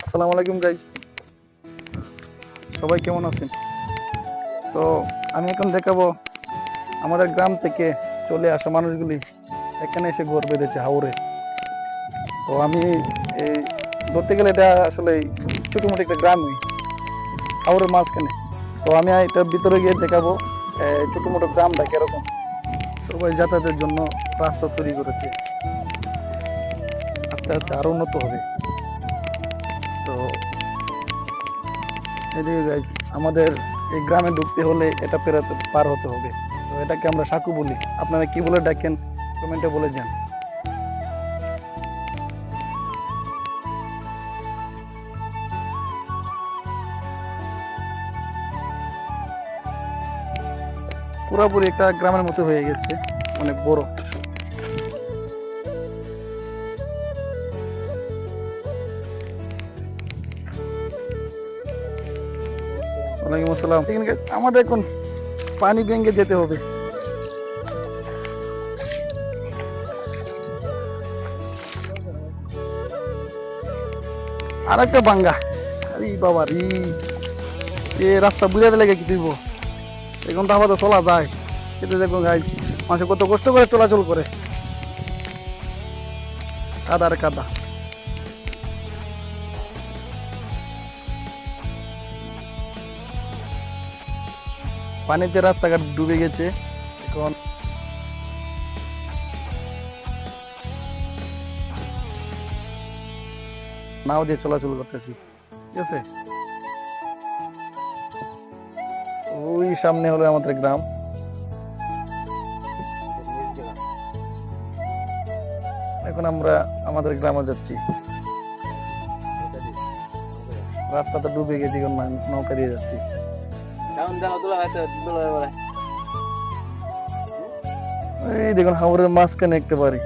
আসসালামু আলাইকুম গাইস, সবাই কেমন আছেন? তো আমি এখন দেখাবো আমাদের গ্রাম থেকে চলে আসা মানুষগুলি এখানে এসে ঘর বেঁধেছে হাওরে। তো আমি এই ধরতে গেলে এটা আসলে ছোটমোটো একটা গ্রামই, হাওরের মাঝখানে। তো আমি এটার ভিতরে গিয়ে দেখাবো ছোটমোটো গ্রামটা কিরকম। সবাই যাতায়াতের জন্য রাস্তা তৈরি করেছে, আস্তে আস্তে আরো উন্নত হবে। তো এদিকে গাইজ, আমাদের এই গ্রামে ঢুকতে হলে এটা পার হতে হবে। তো এটাকে আমরা সাঁকু বলি, আপনারা কি বলে ডাকেন কমেন্টে বলে যান। পুরোপুরি একটা গ্রামের মতো হয়ে গেছে, অনেক বড়। ওয়ালাইকুম আসসালাম। ঠিক আছে, আমাদের এখন পানি ভেঙে যেতে হবে। আর একটা বাঙ্গা, আরে বাবা রে, এ রাস্তা বুঝাতে লেগে কি দিব, এখন তো আমাদের চলা যায়, কিন্তু দেখুন গাইজ, মানুষ কত কষ্ট করে চলাচল করে, কাদার কাদা। পানিতে রাস্তাঘাট ডুবে গেছে এখন। নাও দিয়ে চলাচল করতেছি, ঠিক আছে। ওই সামনে হলো আমাদের গ্রাম। এখন আমরা আমাদের গ্রামে যাচ্ছি। রাস্তাটা ডুবে গেছে, এখন নৌকা দিয়ে যাচ্ছি। এই দেখুন হাওরের মাঝখানে একটু বাড়ি।